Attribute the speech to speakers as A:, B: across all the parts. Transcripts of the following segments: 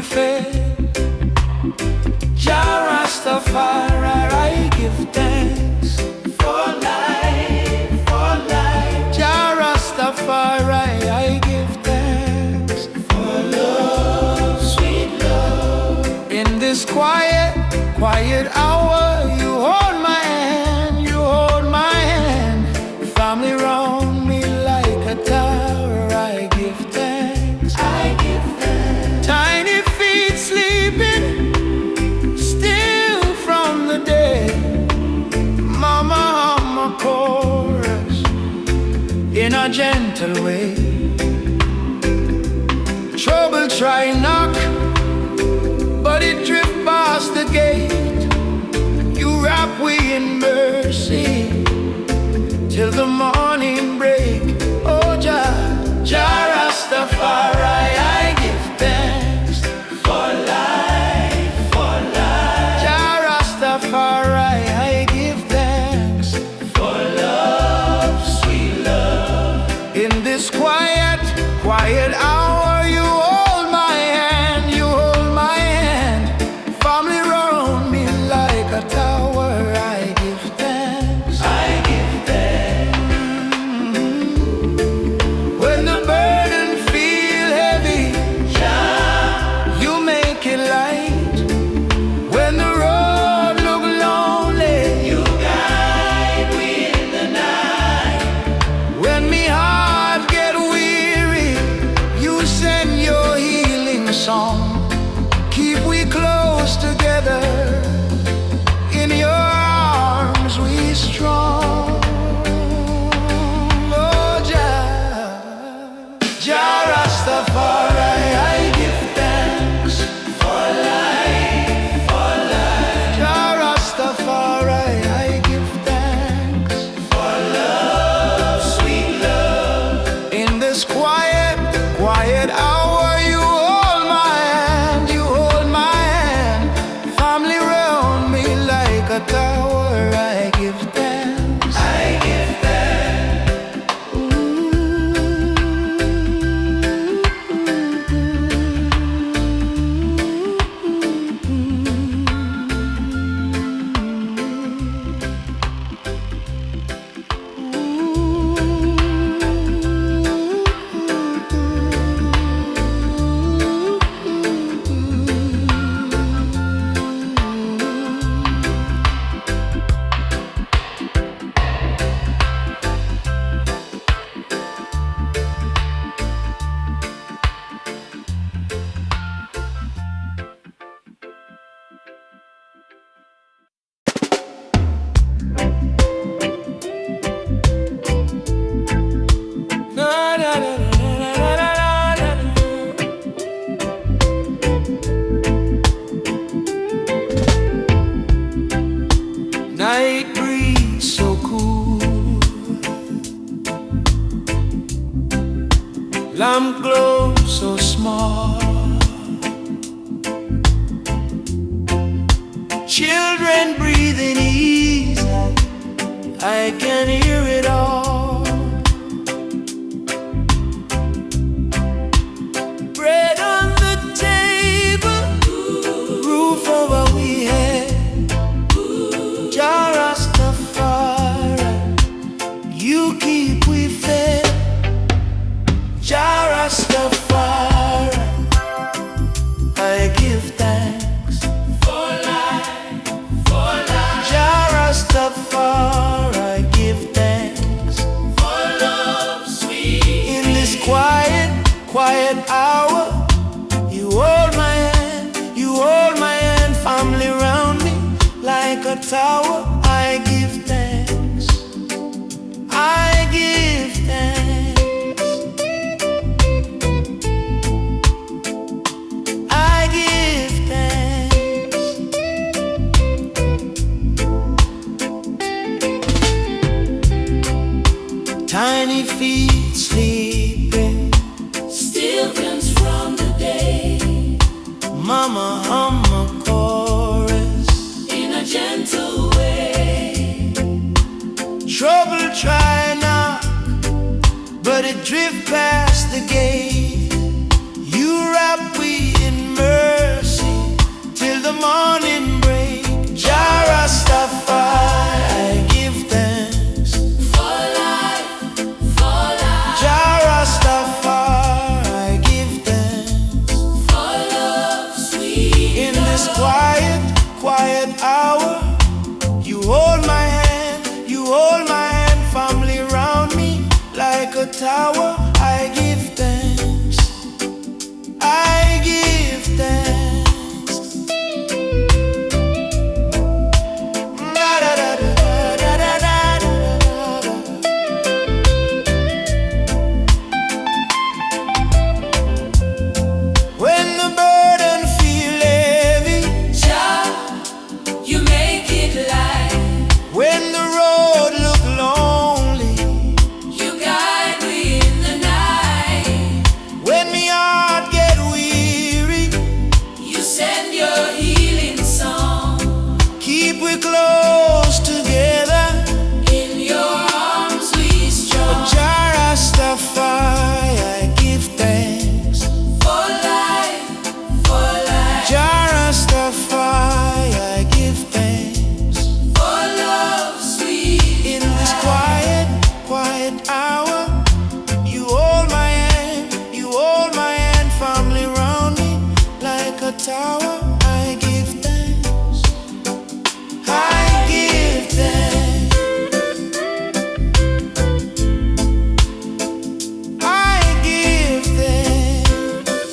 A: we fed. Jah Rastafari, I give thanks for life, for life. Jah Rastafari, I give thanks for love, sweet love. In this quiet, quiet hour, you hold my hand, you hold my hand. Family round me like a tower, I give thanks, I give thanks. Tiny feet sleeping still from the dead. Mama hum a chorus in a gentle way. Trouble try knock, but it drift past the gate. You wrap we in mercy till the morning break. Oh Jah, Jah Rastafari, I give thanks for life, for life. Jah Rastafari, I give thanks for love, sweet love. In this quiet, quiet hour, you hold my hand, you hold my hand. Family round me like a tower, I give thanks, I give thanks. When the burden feel heavy, Jah, you make it light. When the road look lonely, you guide me in the night. When me heart get weary, you send your healing song. Keep we close together, in your arms we strong. Oh Jah, Jah Rastafari, I give thanks for life, for life. Jah Rastafari, I give thanks for love, sweet love. In this quiet, quiet hour, you hold my hand, you hold my hand. Family round me like a tower, I give thanks, I give night breeze so cool, lamp glow so small. Children breathing easy, I can hear it all. Bread on the table, roof over we head. Jah Rastafari, you keep we fed. Jah Rastafari, I give thanks for life, for life. Jah Rastafari, I give thanks for love, sweet. In this quiet, quiet hour, you hold my hand, you hold my hand. Family round me like a tower, I give thanks, I give thanks, I give thanks. Tiny feet sleeping still comes from the day. Mama hum a chorus in a gentle way. Trouble try knock, but it drift past the gate. You wrap we in mercy the morning break. Jah Rastafari, I give thanks
B: For life, for life,
A: Jah Rastafari, I give thanks
B: for love, sweet
A: in this quiet, quiet hour. You hold my hand, you hold my hand, family round me like a tower. I give thanks, I give thanks. When the burden feel heavy,
B: Jah, you make it light.
A: when the road look lonely,
B: You guide me in the night.
A: when me heart get weary,
B: You send your healing song.
A: keep we close together.
B: In your arms we strong.
A: Jah Rastafari, I give thanks.
B: For life, for life,
A: Jah Rastafari, I give thanks.
B: for love, sweet
A: In this quiet, quiet hour, you hold my hand, you hold my hand, family round me like a tower. I give thanks, I give thanks, I give thanks.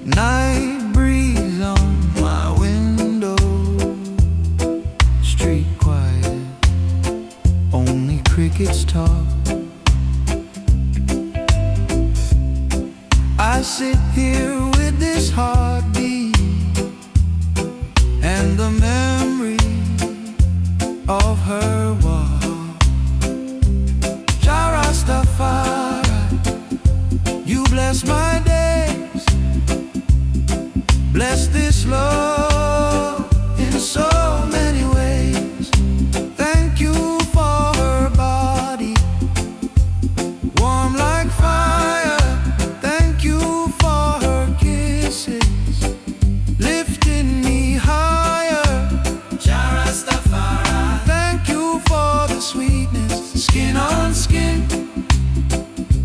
A: Night breeze on my window, street quiet, only crickets talk. I sit here with this heartbeat and the memory of her walk. Jah Rastafari, you bless my days, bless this love in so many ways. Thank you for her body, warm like fire. Thank you for her kisses, lifting me higher.
B: Jah Rastafari.
A: Thank you for the sweetness, skin on skin.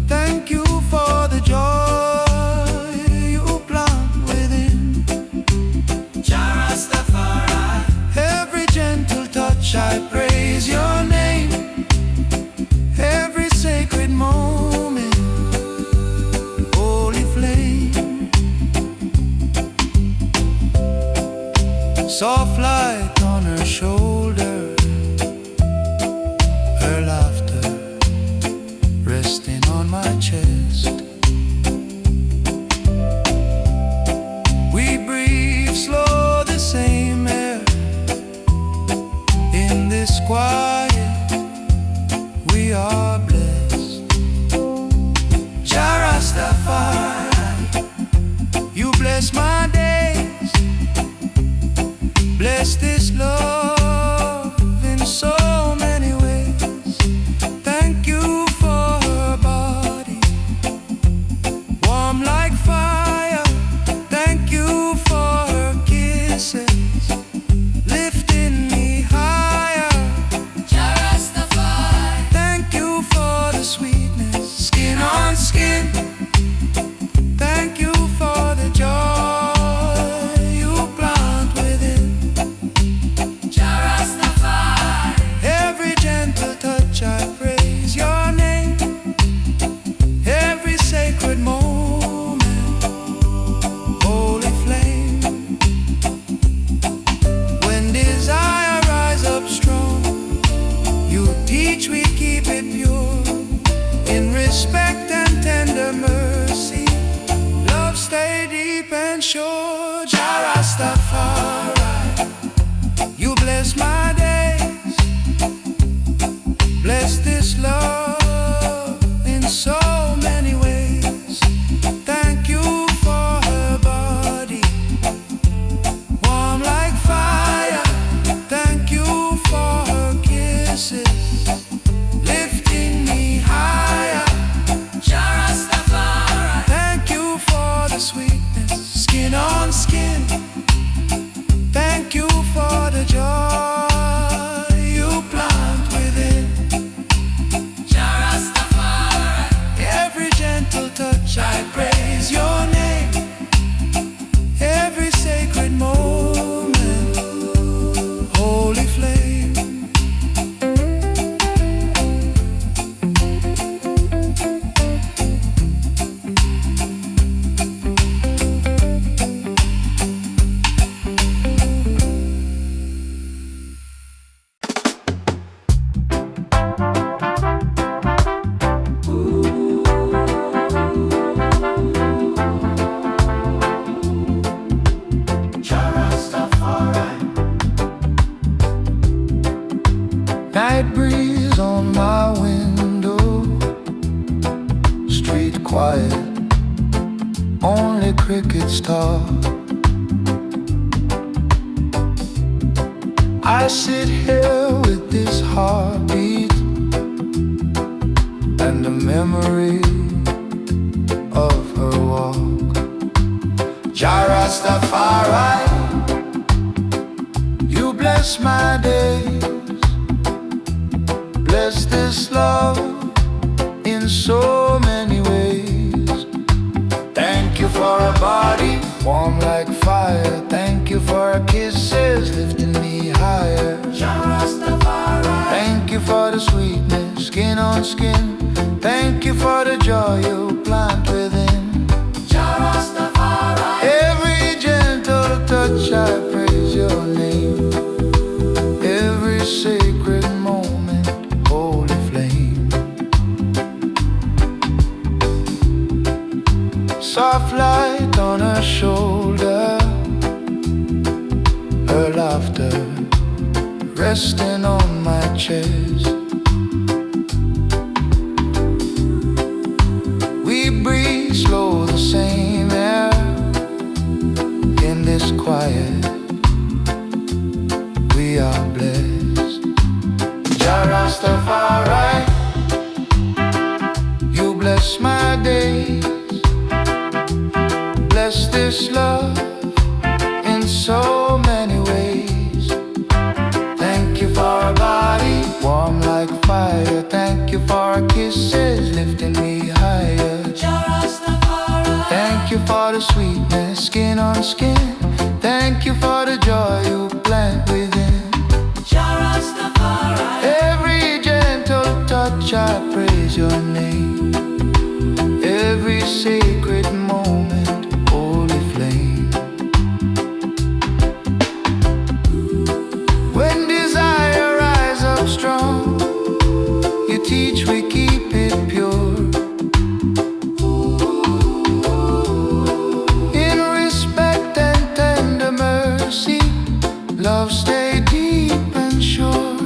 A: Thank you for the joy you plant within.
B: Jah Rastafari.
A: Every gentle touch, I praise your name. Every sacred moment, holy flame. Soft light on her shoulder, her laughter resting on my chest. We breathe slow, the same air. In this quiet, we are blessed. Jah Rastafari, you bless my days, bless this love in so many ways. Thank you for her body, warm like fire. Thank you for her kisses, lifting me higher.
B: Jah Rastafari.
A: Thank you for the sweetness, skin on skin. Thank you for the joy you plant within.
B: Jah
A: bless my days, bless this love in so many ways. Thank you for her body, warm like fire. Thank you for her kisses, lifting me higher.
B: Rastafari.
A: Thank you for the sweetness, skin on skin. Thank you for the joy you plant within.
B: Rastafari.
A: Every gentle touch I praise your name. Every sacred moment, holy flame. Night breeze on my window, street quiet, only crickets talk. I sit here with this heartbeat and the memory of her walk. Rastafari, you bless my days, bless this love in so many ways. Thank you for a body, warm like fire. Thank you for her kisses, lifting me higher. Thank you for the sweetness, skin on skin. Thank you for the joy you plant within. Every gentle touch I praise your name. Every sacred moment, holy flame. Soft light on her shoulder, her laughter resting on my chest. We breathe slow, the same air in this quiet. We are blessed. Rastafari, you bless my days, bless this love in so many ways. Thank you for a body, warm like fire. Thank you for our kisses, lifting me higher. Thank you for the sweetness, skin on skin. Thank you for the joy you plant within. Every gentle touch I praise your name. Every sacred moment, holy flame. When desire rise up strong, you teach we keep it pure. In respect and tender mercy, love stay deep and sure.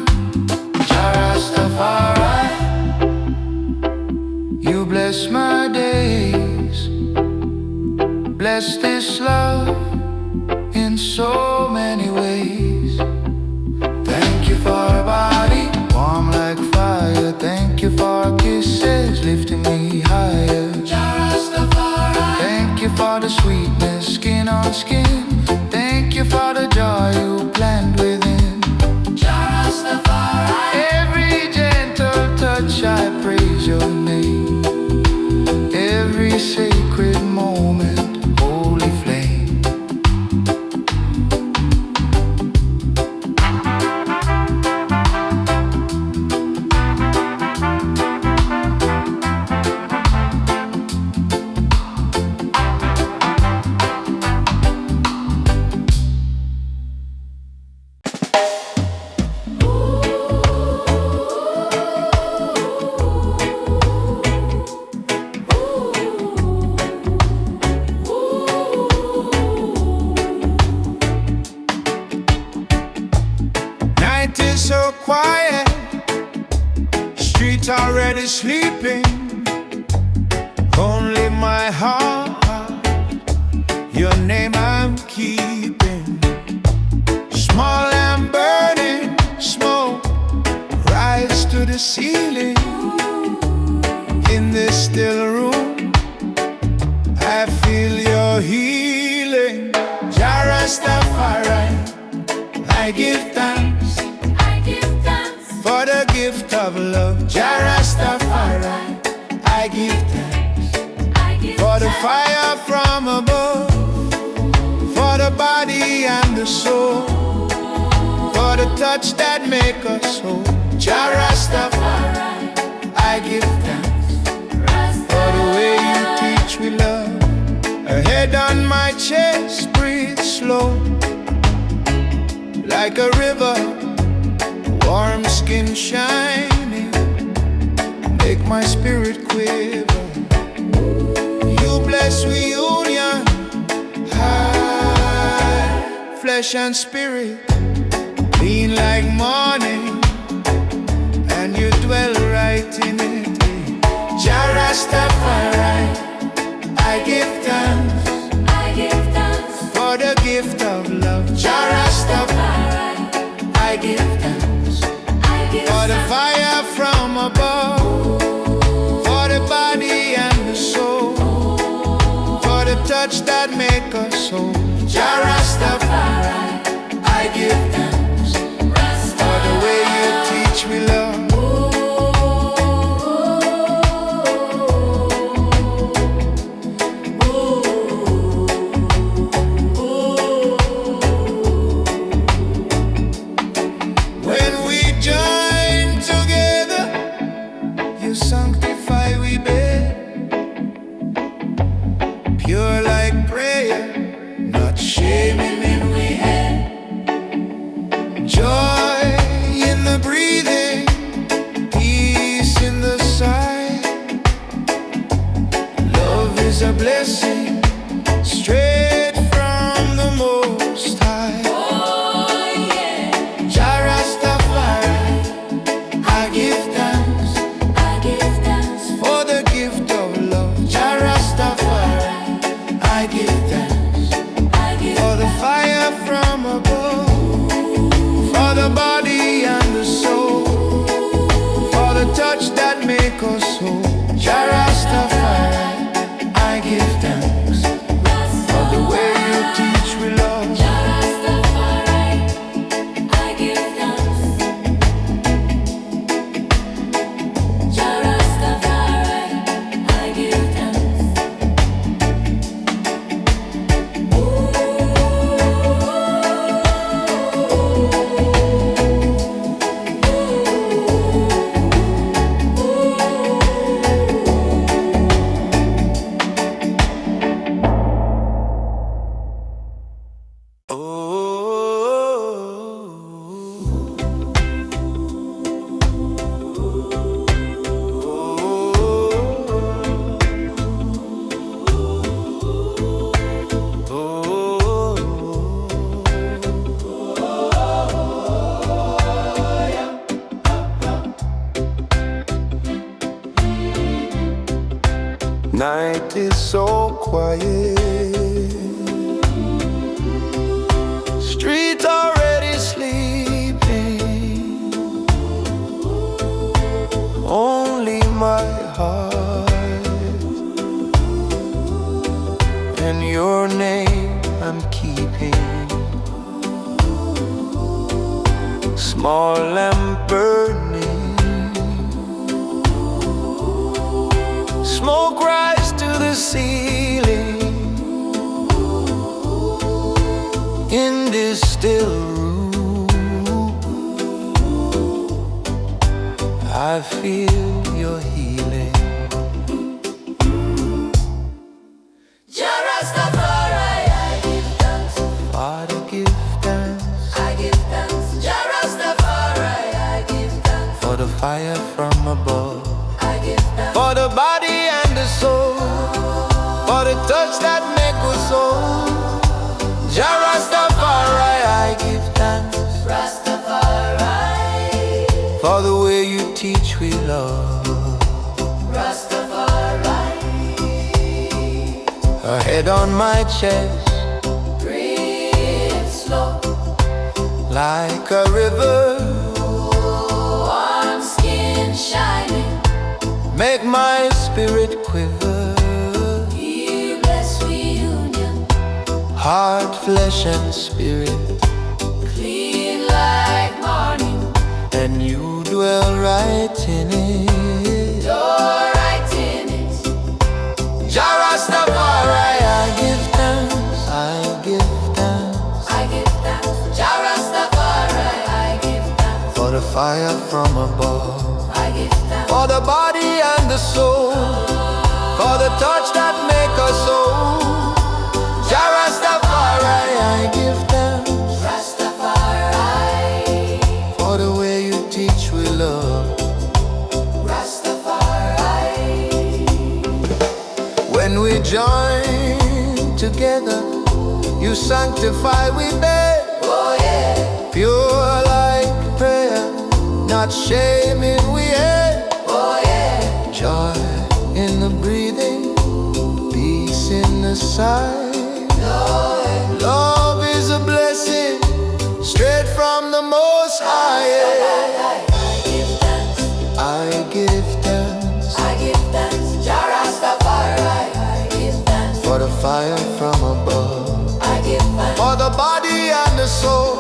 A: Rastafari, you bless my days, bless this love in so many ways. Thank you for a body, warm like fire. Thank you for our kisses, lifting me higher. Thank you for the sweetness, skin on skin. Thank you for the joy you plant within. Every gentle touch I praise your name. Every sacred moment, holy flame. quiet, street already sleeping. Only my heart, your name I'm keeping. Small and burning smoke rise to the ceiling. In this still room, I feel your healing. Jah Rastafari, I give thanks for the gift of love. Jah Rastafari, I give thanks for the fire from above, for the body and the soul, for the touch that make us whole. Jah Rastafari, I give thanks for the way you teach me love. A head on my chest, breathe slow, like a river, warm skin shining, make my spirit quiver. You bless reunion, heart, flesh and spirit, clean like morning, and you dwell right in it. Jah Rastafari, I give thanks for the gift of love. Jah Rastafari, I give thanks for the fire from above, for the body and the soul, for the touch that make us whole. Jah Rastafari, I give thanks for the way you teach me love. Sanctify we bear, pure like prayer, not shaming in we had. Joy in the breathing, peace in the sigh. Love is a blessing, straight from the Most High.
B: Oh yeah.
A: Jah Rastafari, I give thanks for the gift of love. Jah Rastafari, I give thanks for the fire from above, for the body and the soul, for the touch that make us whole. Jah Rastafari, I give thanks for the way you teach me love.
B: Jah Rastafari, I give thanks. Jah Rastafari, I give thanks.
A: Night is so quiet, streets already sleeping. Only my heart and your name I'm keeping. Small and burning, smoke rise to the ceiling. In this still room, I feel your healing.
B: Jah Rastafari, I give thanks.
A: Father, give thanks.
B: I give thanks. Jah Rastafari, I give thanks.
A: For the fire from above,
B: I give thanks.
A: for the body and the soul, for the touch that make us whole. Jah Rastafari, I give thanks.
B: Rastafari,
A: for the way you teach we love.
B: Rastafari,
A: A head on my chest,
B: breathe slow,
A: like a river,
B: warm skin shining,
A: make my spirit quiver.
B: here bless reunion,
A: Heart, flesh and spirit,
B: clean like morning,
A: and you dwell right in it.
B: you're right in it.
A: Jah Rastafari, I give thanks, I give thanks
B: I give thanks, Jah Rastafari, I give thanks,
A: for the fire from above,
B: I give thanks,
A: for the body and the soul, for the touch that make us whole. Jah Rastafari, I give thanks
B: Rastafari,
A: for the way you teach we love.
B: Rastafari,
A: When we join together, you sanctify we bear.
B: oh yeah,
A: Pure like prayer, not shaming we head.
B: oh yeah,
A: Joy in the breathing, peace in the sigh. Love is a blessing, straight from the Most High.
B: I give thanks,
A: I give thanks
B: I give thanks, Jah Rastafari, I give thanks,
A: for the fire from above,
B: I give thanks,
A: for the body and the soul,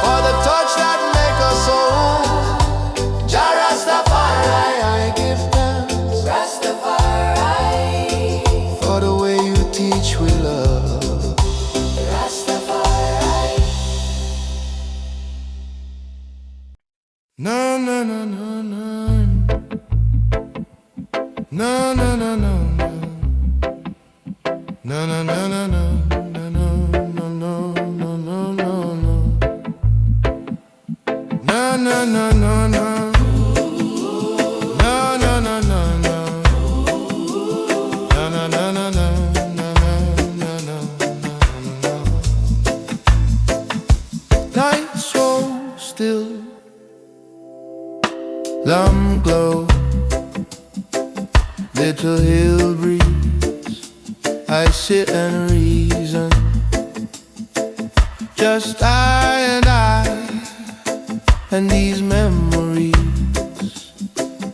A: for the touch that make us whole. Jah Rastafari, I give thanks
B: Rastafari,
A: for the way you teach we love.
B: Rastafari,
A: Na na na na na na na na na na na na na na. Na na na na, na na na na na, na na na na na, na na na. Night so still, lamp glow, little hill breeze. I sit and reason, just I and these memories.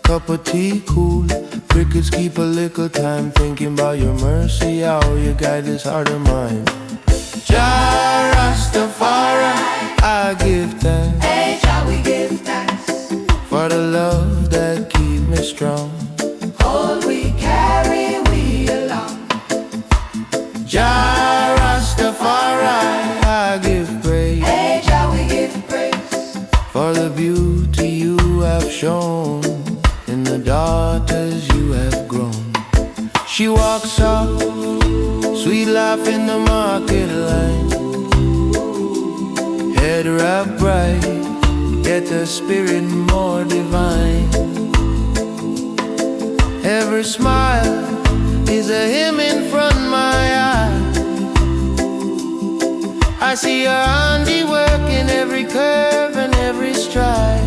A: Cup of tea cool, crickets keep a little time, thinking about your mercy, how you guide this heart of mine. Jah Rastafari, I give thanks
B: hey Jah, we give thanks,
A: for the love that keep me strong.
B: all we carry we along,
A: Jah Rastafari, I give praise
B: hey Jah, we give praise,
A: for the beauty you have shown in the daughters you have grown. She walks up, sweet laugh in the market line, head wrapped bright, yet the spirit more divine. Every smile is a hymn in front of my eye. I see your handiwork in every curve and every stride.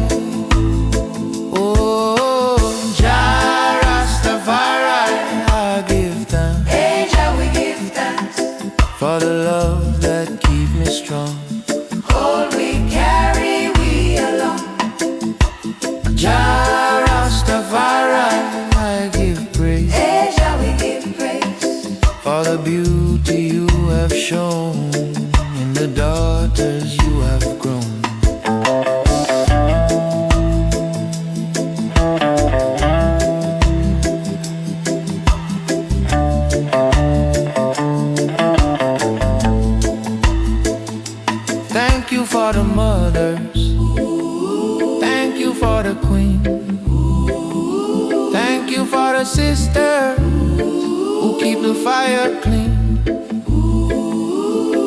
A: Oh, Jah Rastafari, I give thanks
B: hey Jah, we give thanks,
A: for the love that keep me strong.
B: all we carry we along,
A: Jah Rastafari, I give praise
B: hey Jah, we give praise,
A: for the beauty you have shown in the daughters you have grown. Thank you for the mothers, thank you for the queen, thank you for the sisters who keep the fire clean.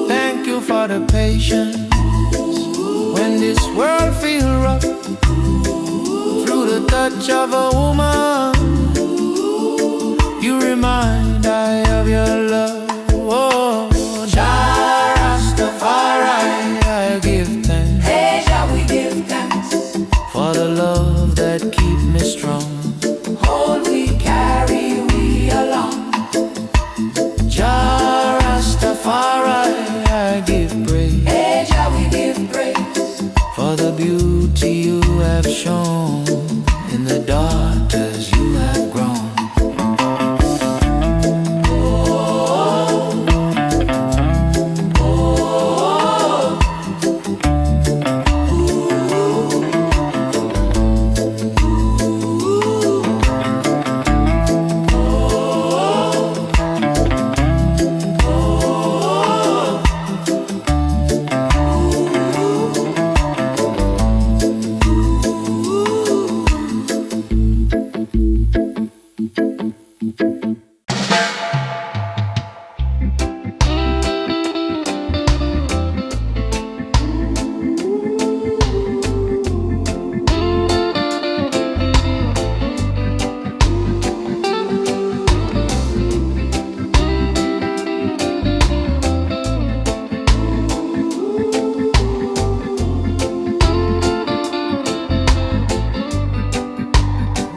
A: Thank you for the patience when this world feels rough. Through the touch of a woman, you remind I of your love. Oh, Jah Rastafari, I give thanks
B: hey Jah, we give thanks,
A: for the love that keep me strong.
B: All we carry we along.
A: Jah Rastafari, I give praise.
B: Hey Jah, we give praise
A: For the beauty you have shown in the daughters you have grown.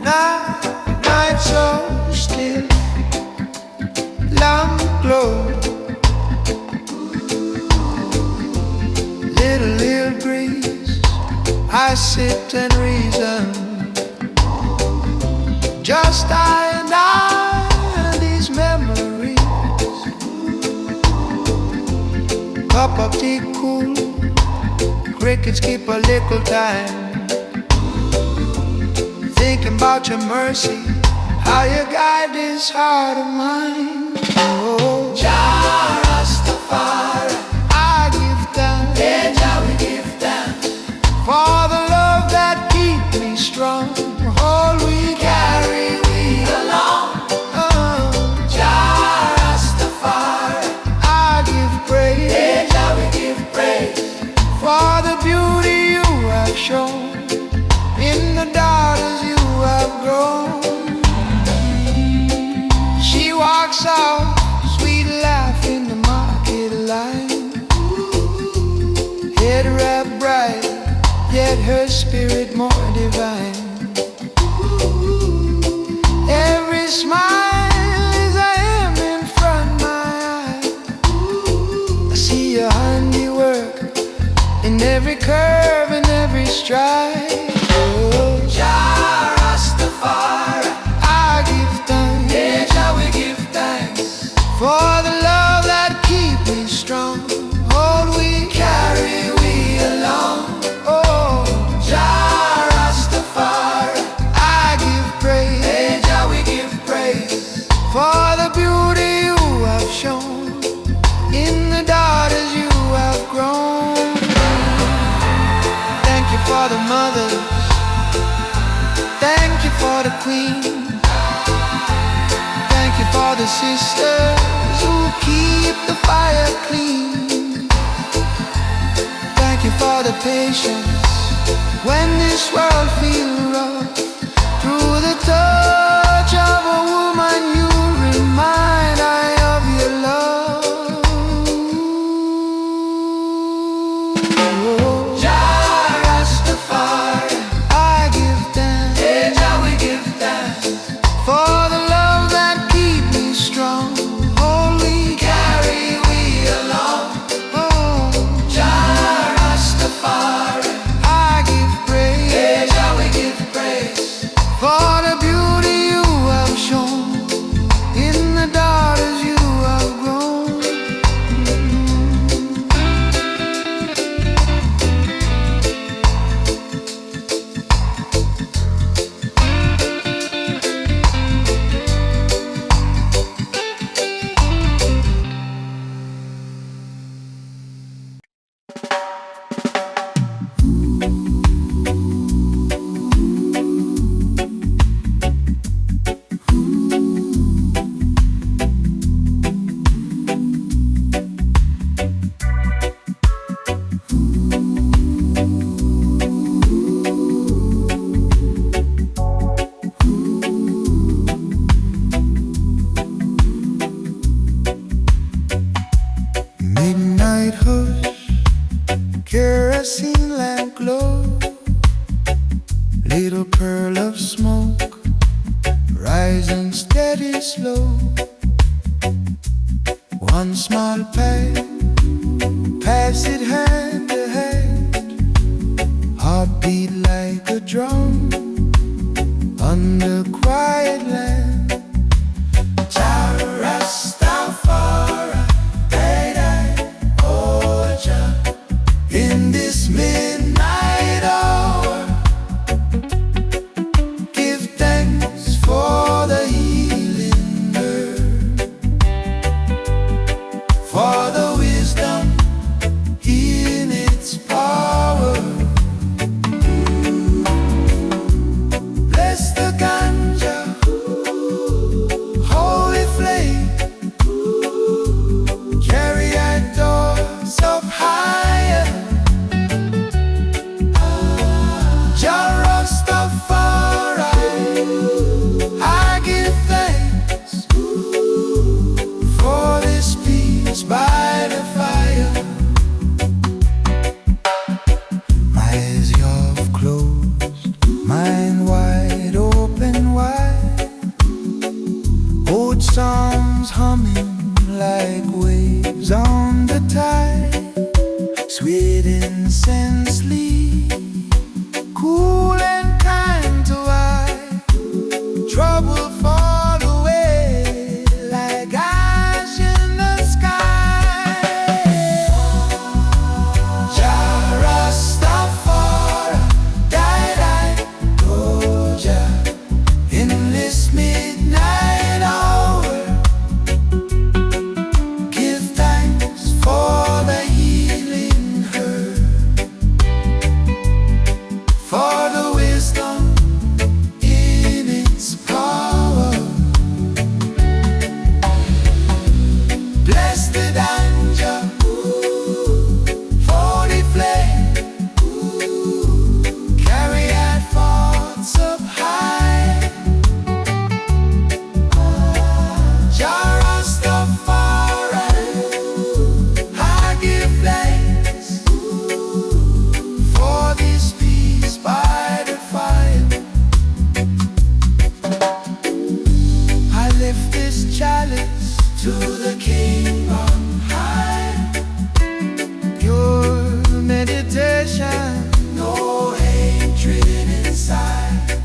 A: Night so still, lamp glow, little breeze. I sit and reason, just I and these memories. Cup of tea cool, crickets keep a little time. Thinking about your mercy, how you guide this heart of mine. Oh,
B: Jah Rastafari,
A: I give thanks.
B: hey Jah, we give thanks
A: For the love that keep me strong. All we carry we
B: along.
A: oh,
B: Jah Rastafari,
A: I give praise.
B: hey Jah, we give praise
A: For the beauty you have shown in the daughters you have grown. She walks out, sweet laugh in the market line. Head wrapped bright, yet her spirit more divine. Every smile is a hymn in front my eye. I see your handiwork in every curve and every stride. Oh,
B: Jah Rastafari,
A: I give thanks
B: hey Jah, we give thanks
A: for the love that keep me strong. All we carry we along. Oh,
B: Jah Rastafari,
A: I give praise
B: hey Jah, we give praise
A: for the beauty you have shown in the daughters you have grown. Thank you for the mothers, thank you for the queen, thank you for the sisters who keep the fire clean. Thank you for the patience when this world feels rough. Through the touch of a woman you remind I of your love. Oh,
B: Jah Rastafari,
A: I give thanks
B: hey Jah, we give thanks
A: for the love that keep me strong. All we
B: carry we along.
A: oh,
B: Jah Rastafari,
A: I give praise
B: hey Jah, we give
A: Little pearl of smoke, rising steady slow. One small pipe, pass it hand to hand. Heartbeat like a drum on the quiet land. Rastafari, in this midnight hour, give thanks for the healing herb, for the wisdom in its power. Bless the ganja, holy flame, carry our doors up higher. Rastafari, I give thanks for this peace by the fire. My eyes half closed, mind wide open wide. Old songs humming like waves on the tide. Sweet incense leaf, cool and kind to eye. Trouble fall away like ash in the sky. Rastafari, Doja, in this midnight hour, give thanks for the healing herb, for the wisdom in its power. Bless the danger, for the flame, carry our thoughts up high. Rastafari, I give thanks for this peace by the fire. I lift this chalice to the King on high. Pure meditation, no hatred inside.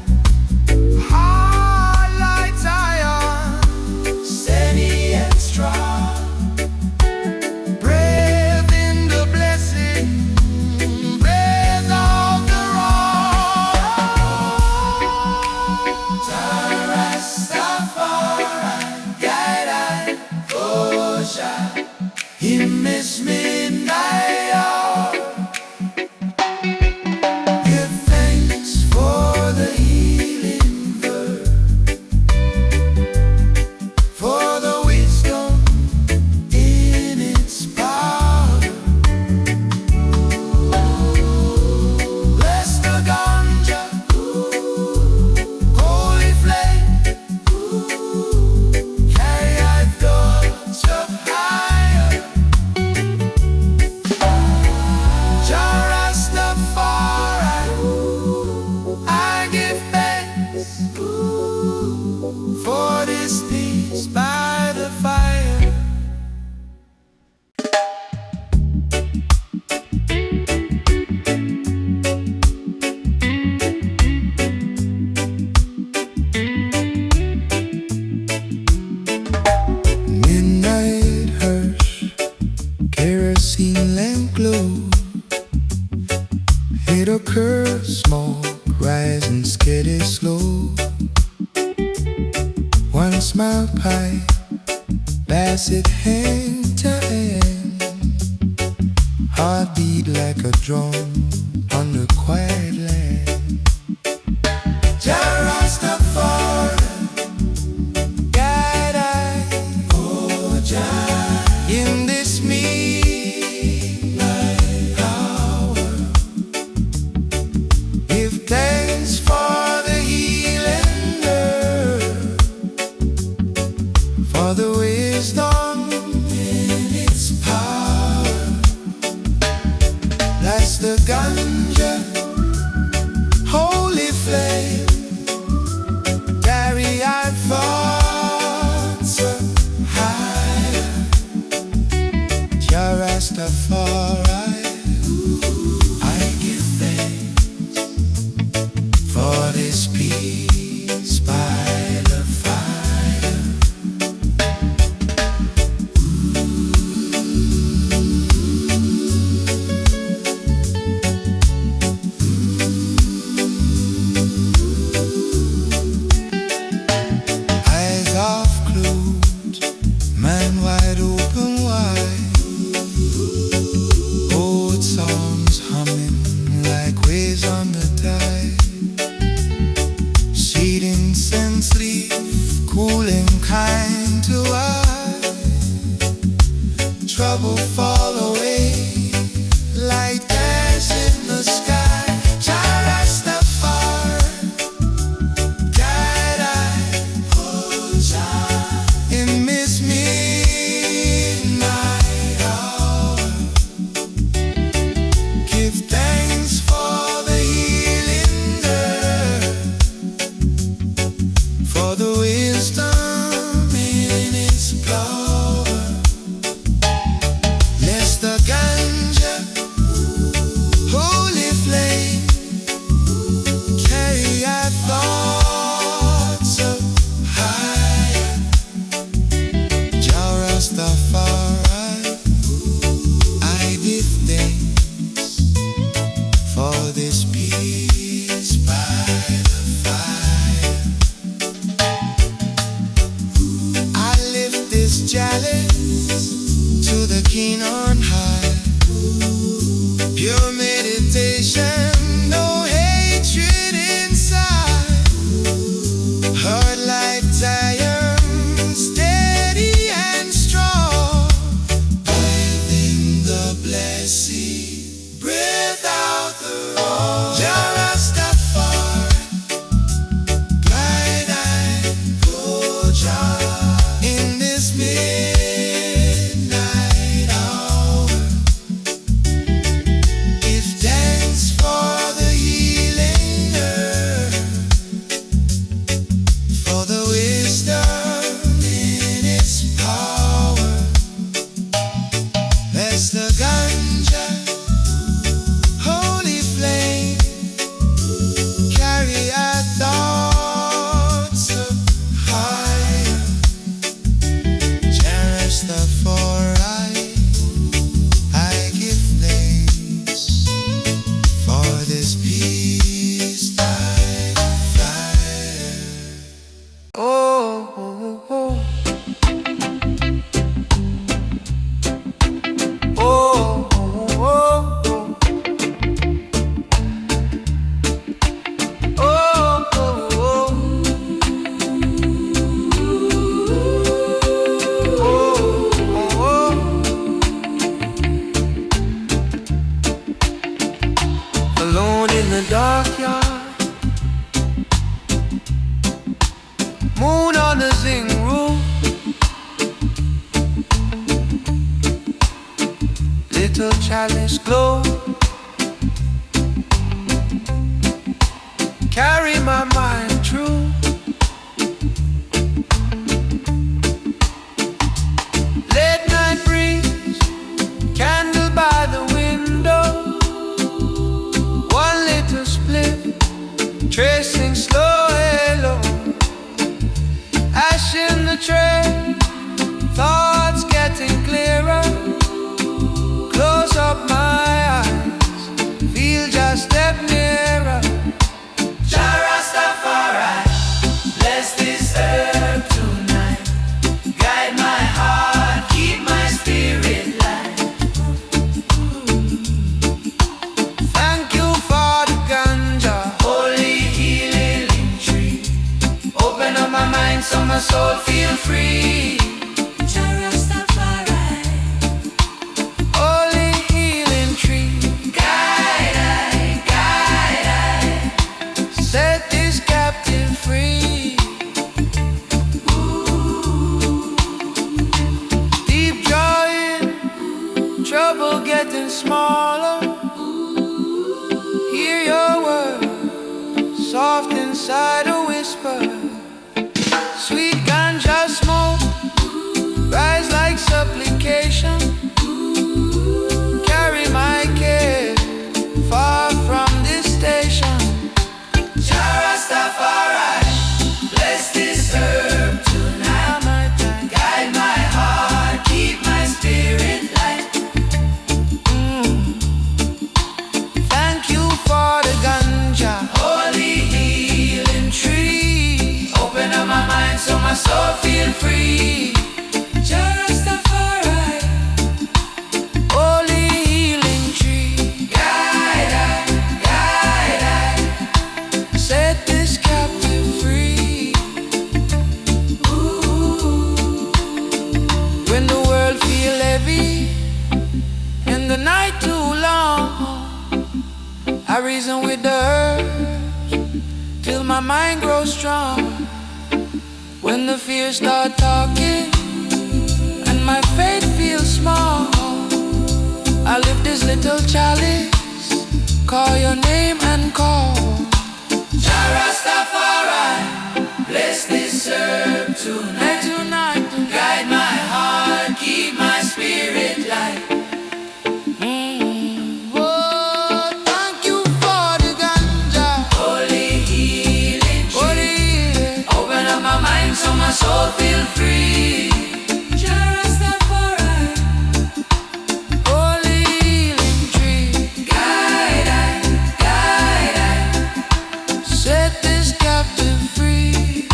A: Heart like iron, steady and strong. Brave in the blessing, breath of the wrong. Rastafari, guide and Osha, in this midnight hour, give thanks for the healing herb, for the wisdom in its power. Bless the ganja, holy flame, carry our thoughts up higher. Rastafari, I give thanks for this peace by the fire. Midnight hush, kerosene lamp glow. It occurs, smoke rising steady slow. One small pipe, pass it hand to hand. Heartbeat like a drum on the quiet land. Rastafari, guide I, in this midnight hour, give thanks for the healing herb, for the wisdom in its power. That's the chalice glow. Carry my mind true. Late night breeze, candle by the window. One little split, tracing slow hello. Ash in the tray, thoughts getting clearer. Close up my eyes, feel just step nearer. Rastafari, bless this herb tonight. Guide my heart, keep my spirit light. Thank you for the ganja, holy healing tree. Open up my mind so my soul feel free. Rastafari, holy healing tree. Guide I, set this captive free. Deep joy in trouble getting smaller. Hear your words, soft inside a whisper. Sweet ganja smoke, rise like supplication. Carry my care far from this station. Rastafari, bless this herb tonight. Guide my heart, keep my spirit light. Thank you for the ganja, holy healing tree. Open up my mind so my soul feel free. Rastafari, holy healing tree. Guide I, set this captive free. When the world feel heavy and the night too long, I reason with the herbs till my mind grows strong. When the fears start talking and my faith feels small, I lift this little chalice, call your name and call. Rastafari, bless this herb tonight. Guide my heart, keep my spirit light. Oh, thank you for the ganja, holy healing tree. Open up my mind so my soul feel free. Rastafari, holy healing tree. Guide I, set this captive free.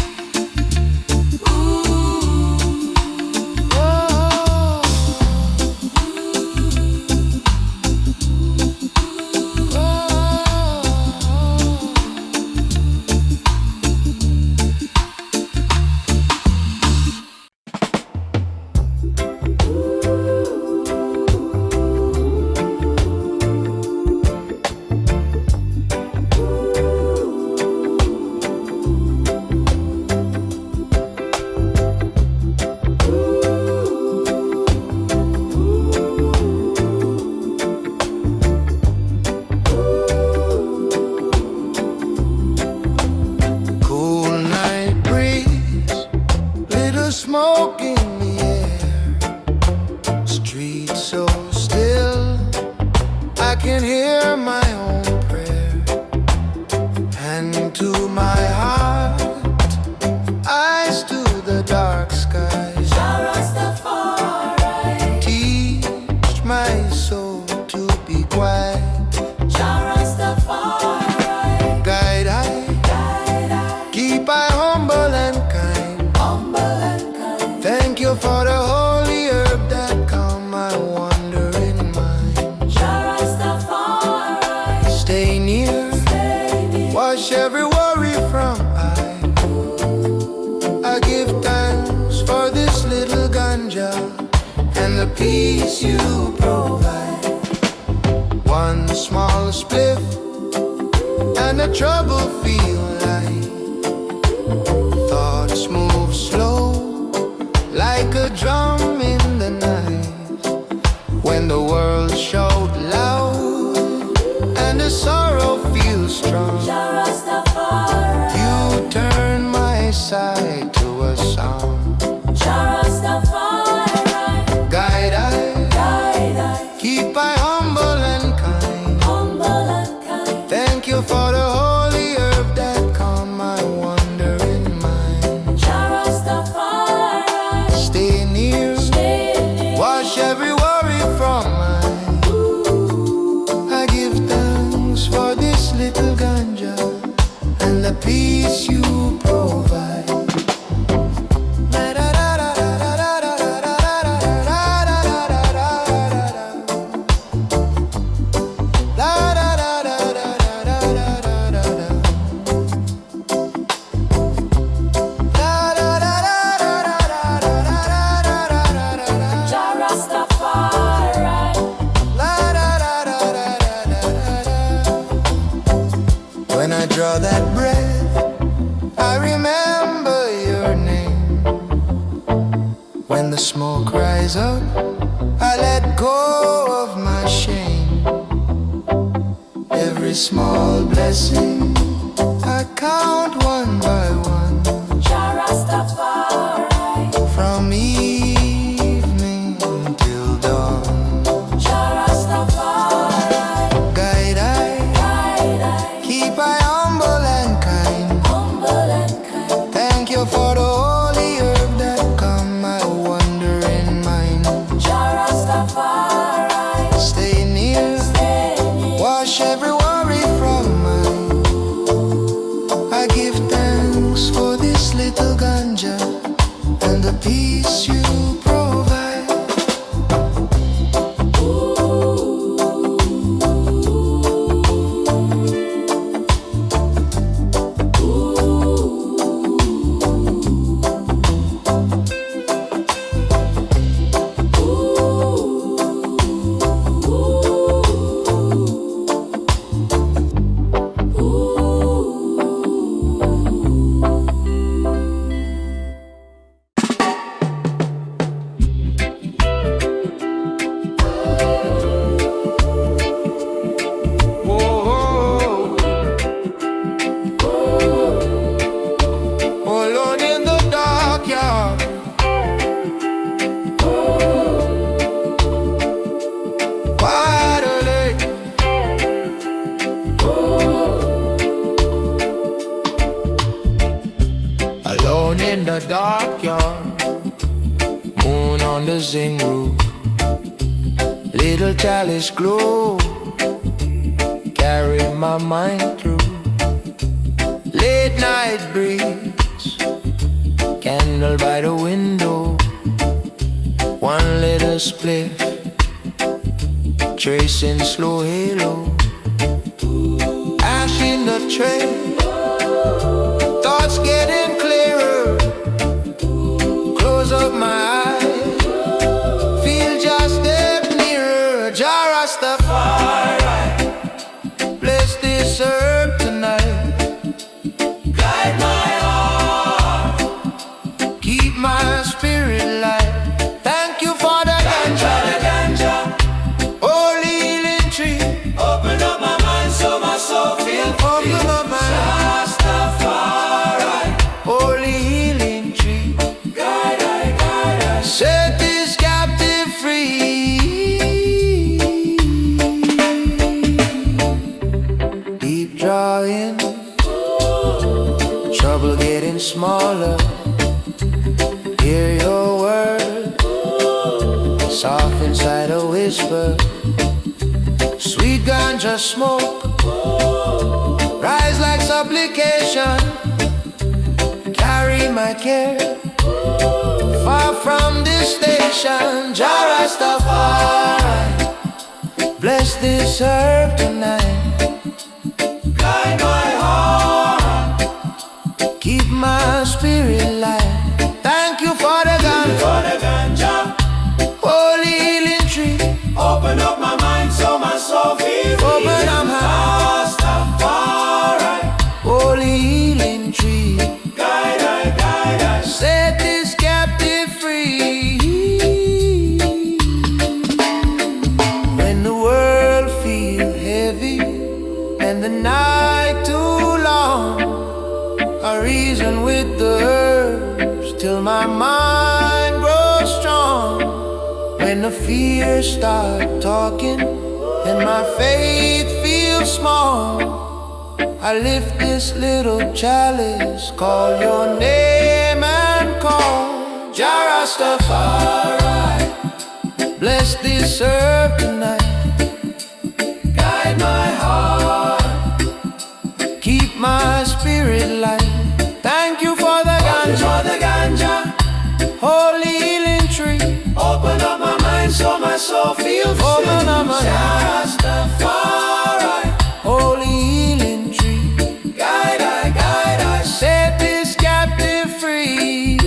A: Smoke in the air, street so still, I can hear my own prayer. Hand to my heart, eyes to the dark skies.
B: Rastafari,
A: Teach my soul to be quiet.
B: Rastafari,
A: Guide I, keep I humble and kind.
B: humble and kind.
A: Thank you for the holy herb that calm my wandering mind.
B: Rastafari,
A: Stay near, wash every worry from eye. I give thanks for this little ganja and the peace you provide. One small spliff and the trouble feel light. Thoughts move slow like a drum in the night. When the world shouts the peace you provide. When I draw that breath, I remember your name. When the smoke rises up, I let go of my shame. Every small blessing I count one by one. Rastafari. From evening till dawn. Rastafari. Guide I, keep I humble and kind. Thank you for the holy herb that calm my wandering mind. Rastafari. Stay near, wash every worry from mine. I give thanks for this little ganja and the peace you provide. Alone in the dark, yeah. Wide awake. Alone in the dark, yeah. Moon on the zinc roof. Little chalice glow. Carry my mind through. Late night breeze, candle by the window. One little spliff, tracing slow halo. Ash in the tray, thoughts getting clearer. Close up my eyes, feel just step nearer. Jah Rastafari, bless this herb tonight. Guide my heart, keep my spirit light. Thank you for the ganja, holy healing tree. Open up my mind so my soul feel free. Open up my mind, Rastafari, holy healing tree. Guide I, set this captive free. Deep drawing, trouble getting smaller. Hear your word, soft inside a whisper. Sweet ganja smoke, rise like supplication. Carry my care, far from this station. Jah Rastafari, bless this herb tonight. Guide my heart, keep my spirit light. Thank you for the ganja, holy healing tree. Open up my mind so my soul feel free. Open up my Rastafari, holy healing tree. Guide I, set this captive free. When the world feels heavy and the night too long, I reason with the herbs till my mind grows strong. When the fears start talking and my faith feels small, I lift this little chalice, call your name and call. Jah Rastafari, bless this herb tonight. Guide my heart, keep my spirit spread light. Thank you for the ganja, holy healing tree. Open up my mind so my soul feels free. Open up my Rastafari, holy healing tree. Guide I, set this captive free.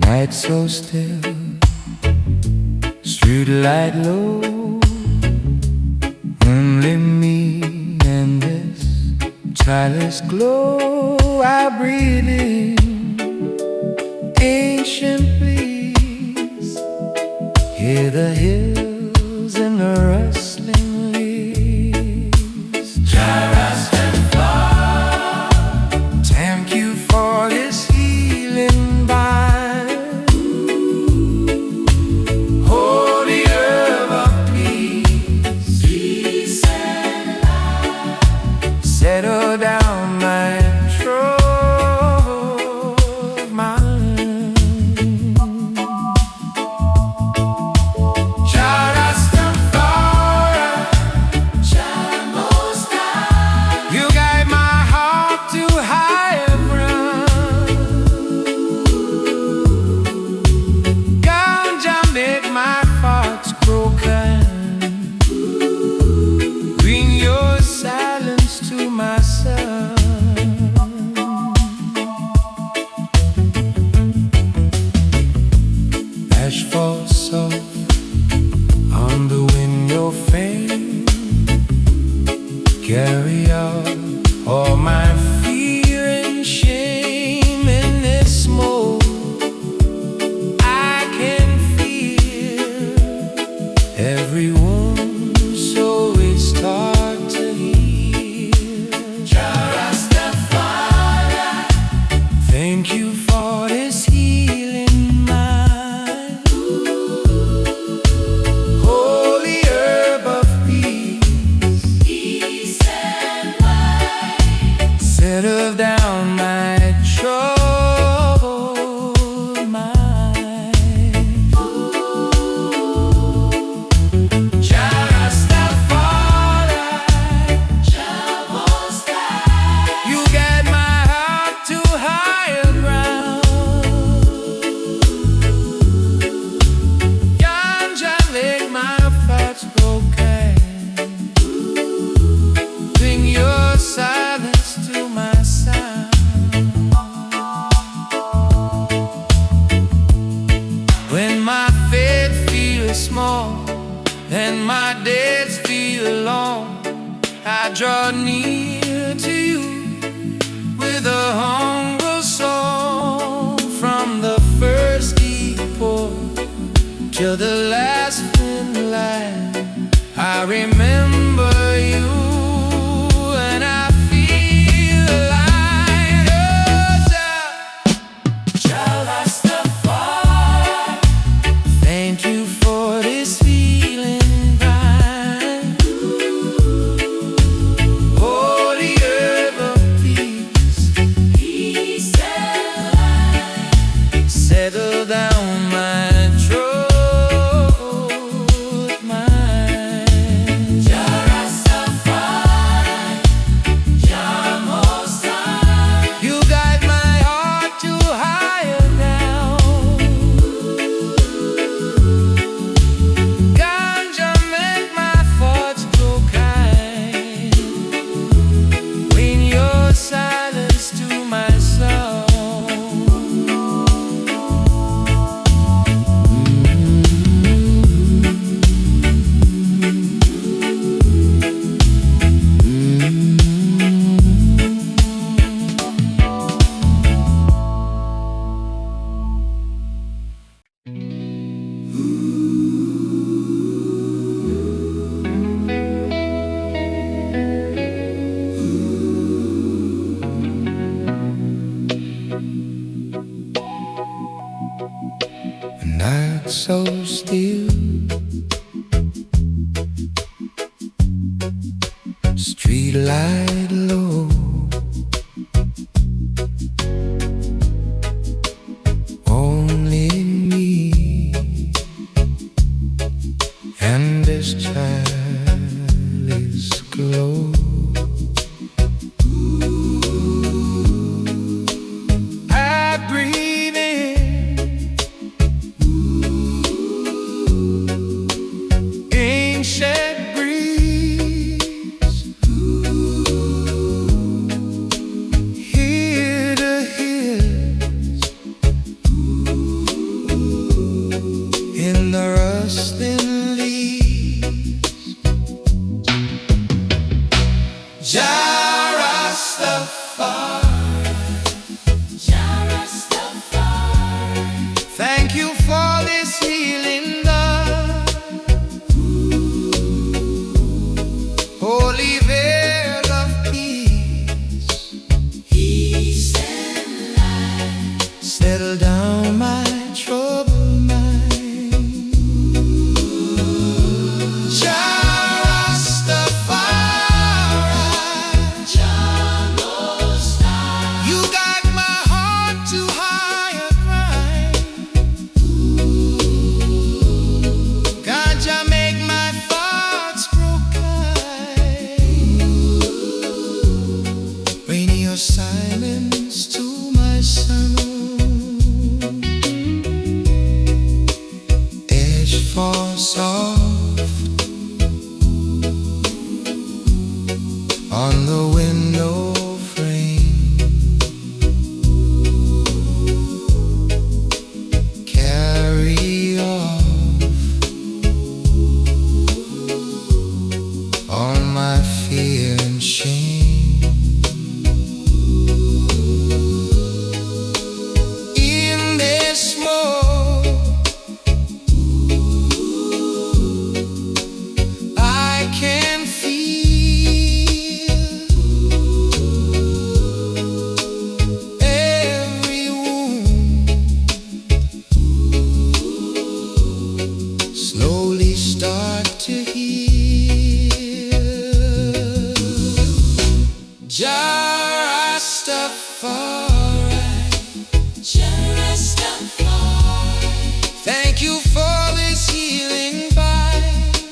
A: Night so still, street light low, only me and this childless glow. I breathe in ancient breeze, hear the hills and the rustling leaves. Thank you for this healing vibe, holy herb of peace, settle down my troubled mind. You guide my heart to higher ground. Ganja make my thoughts broken. Bring your silence to my sound. Ash falls soft on the window pane. Carry out all my fear and shame in this smoke. I can feel every wound, so we start to heal. Thank you for this healing mind, holy herb of peace, settle down my troubled mind. You guide my heart to higher ground. Ganja make my thoughts broken. Bring your silence to my sound. When my faith feels small and my days feel long, I draw near to you with a humble song. From the first deep pour till the last thin line, I remember you and I feel alive. Thank you for this feeling kind, holy herb of peace, settle down my troubled mind. so still. Street light low, only me and this childless glow. I breathe in ancient breeze, hear the hills in the rustling leaves. Rastafari, thank you for this healing love. Holy veil of peace, settle down my troubled mind. You got my heart to higher grind. Ganja make my thoughts grow kind. Bring your silence to my sound. Edge fall soft on the window frame. Carry off all my fear and shame. In this smoke, I can feel every wound slowly start to heal. Rastafari, thank you for this healing vibe.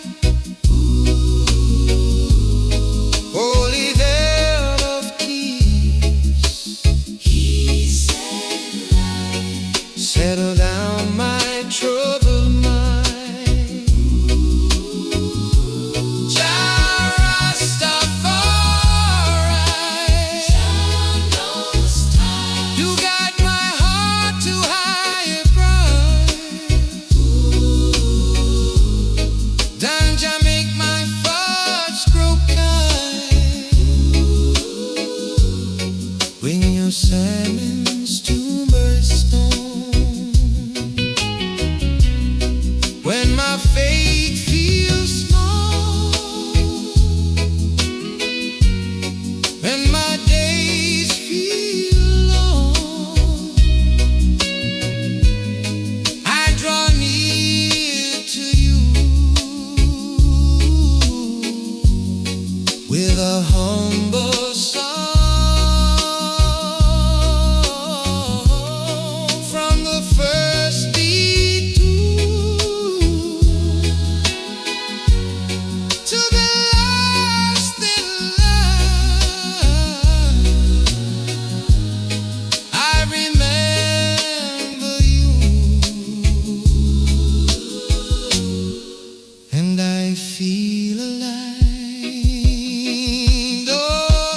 A: Holy veil of peace, settle down my troubled mind. Rastafari, you got my heart to higher ground. Ganja make my thoughts grow kind. Bring your sermons to my stone. When my faith feels small, when my days feel long, I draw near to you with a humble song. From the first beat to the last in love, I remember you, and I feel aligned. Oh,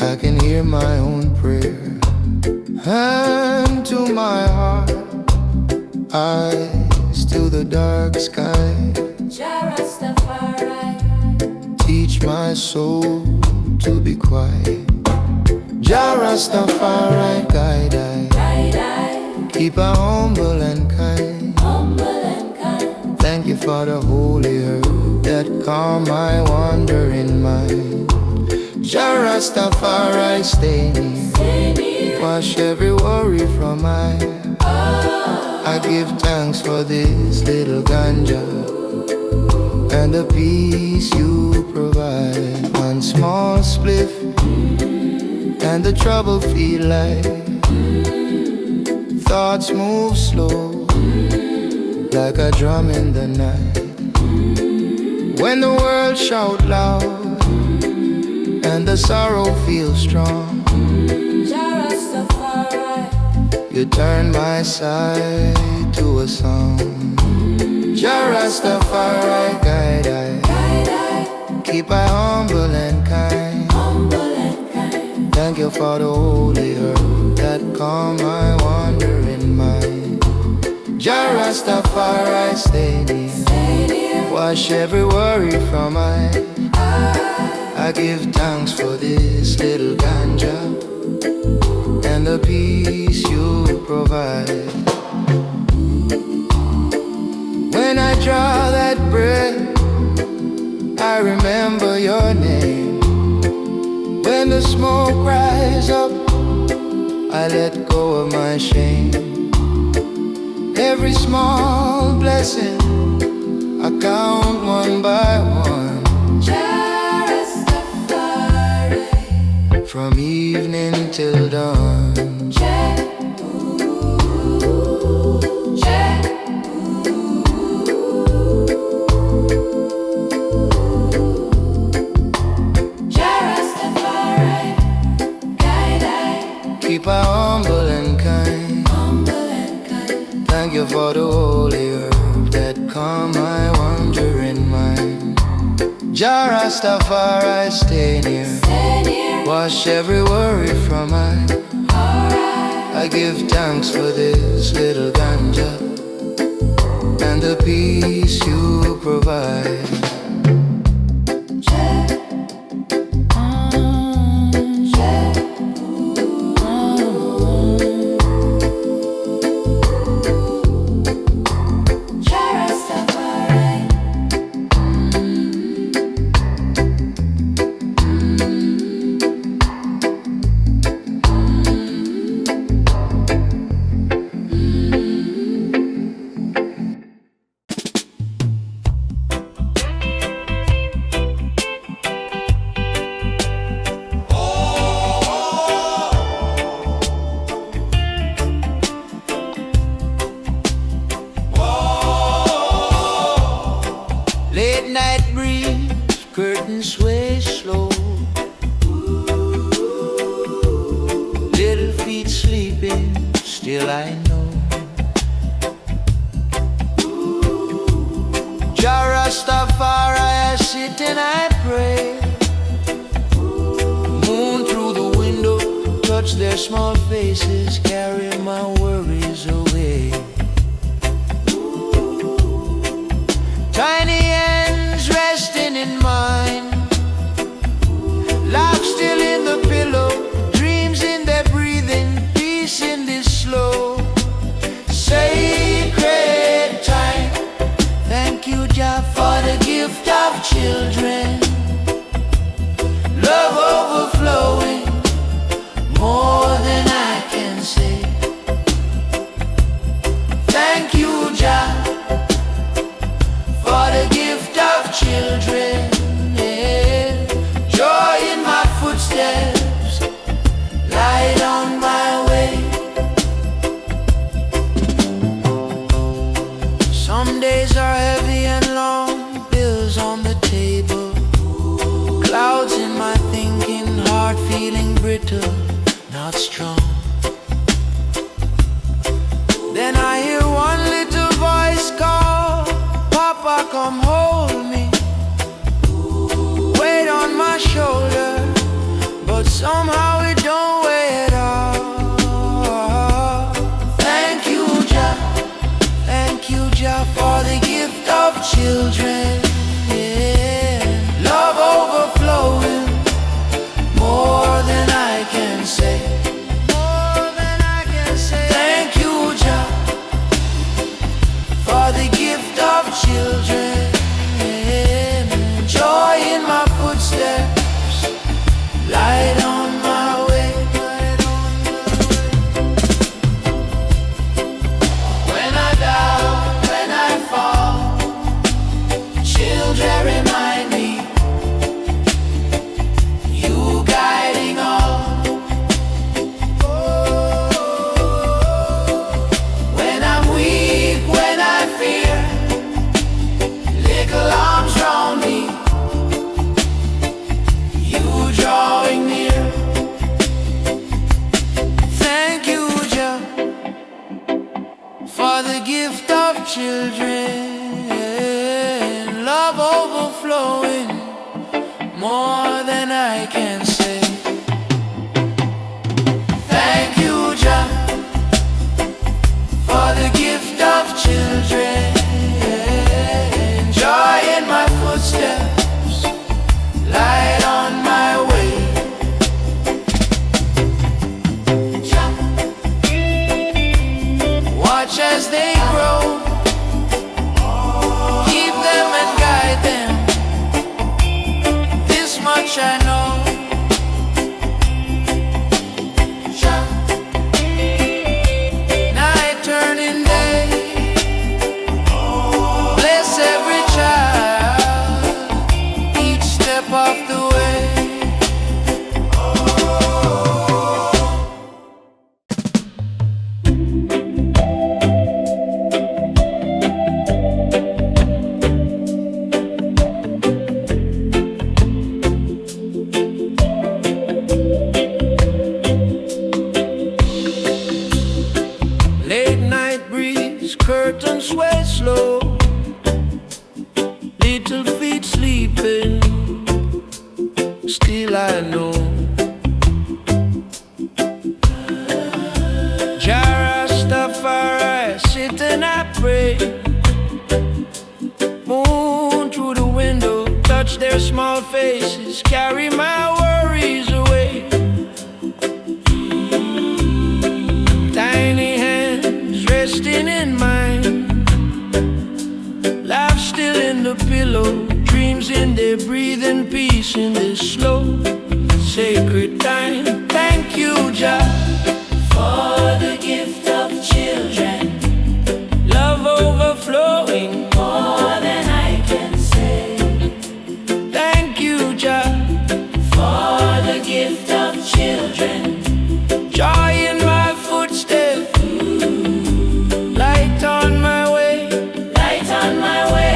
A: I can hear my own prayer. And to my heart, eyes to the dark sky.
B: Rastafari,
A: Teach my soul to be quiet. Rastafari, guide I. Keep I humble and kind.
B: humble and kind.
A: Thank you for the holy herb that calm my wandering mind. Rastafari, stay near.
B: Stay near.
A: Wash every worry from my I give thanks for this little ganja and the peace you provide. One small spliff and the trouble feel light. Thoughts move slow like a drum in the night. When the world shout loud and the sorrow feels strong,
B: Rastafari,
A: you turn my sigh to a song. Rastafari, guide I. Keep I humble and kind.
B: humble and kind.
A: Thank you for the holy herb that calm my wandering mind. Rastafari, stay near.
B: Stay near.
A: Wash every worry from my I give thanks for this little ganja and the peace you provide. When I draw that breath, I remember your name. When the smoke rises up, I let go of my shame. Every small blessing I count one by one.
B: Rastafari,
A: From evening till dawn.
B: Rastafari, guide I.
A: Keep I humble and kind.
B: Humble and kind.
A: Thank you for the holy herb that calm my wandering mind. Rastafari, stay near.
B: Stay near.
A: Wash every worry from my
B: Alright.
A: I give thanks for this little ganja and the peace you provide. Late night breeze, curtains sway slow. Little feet sleeping, still I know. Rastafari, I sit and I pray. Moon through the window, touch their small faces, carry my worries away. Tiny hands resting in mine, life still in the pillow, dreams in their breathing, peace in this slow, sacred time. Thank you, Jah, for the gift of children, love overflowing, more than I can say. Thank you, Jah, for the gift of children, yeah. Joy in my footsteps, light on my way. Some days are heavy and long, bills on the table, clouds in my thinking, heart feeling brittle, not strong. Then I hear one little voice call, Papa, come hold me. Weight on my shoulder, but somehow it don't weigh at all. Thank you, Jah. Thank you, Jah, for the gift of children. Yeah. Love overflowing, more than I can say. More than I can say. Thank you, Jah, for the gift of children. Joy in my footsteps, light on my way. When I down, when I fall, children remind me, you guiding all. When I'm weak, when I fear, little arms round me, you drawing near. Thank you, Jah, for the gift of children. Love overflowing, more than I can say. Thank you, Jah, for the gift of children. Joy in my footsteps, light on my way. Jah, watch as they grow, keep them and guide them. This much I know. Jah, night turning day, bless every child, each step of the way. Late night breeze, curtains sway slow, little feet sleeping, still I know. Rastafari, sit and I pray. Moon through the window, touch their small faces, carry my worries away. Tiny hands resting in mine, laugh still in the pillow, dreams in their breathing, peace in this slow, sacred time. Thank you, Jah, for the gift of children. Love overflowing, more than I can say. Thank you, Jah, for the gift of children. Joy in my footsteps, light on my way. Light on my way.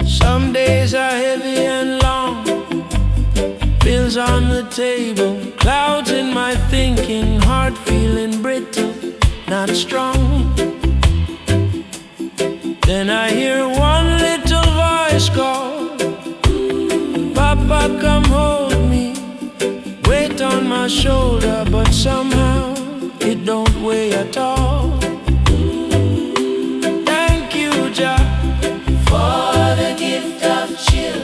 A: Some days are heavy and long, bills on the table, clouds in my thinking, heart feeling brittle, not strong. Then I hear one little voice call, Papa, come hold me, weight on my shoulder, but somehow it don't weigh at all. Thank you, Jah, for the gift of children.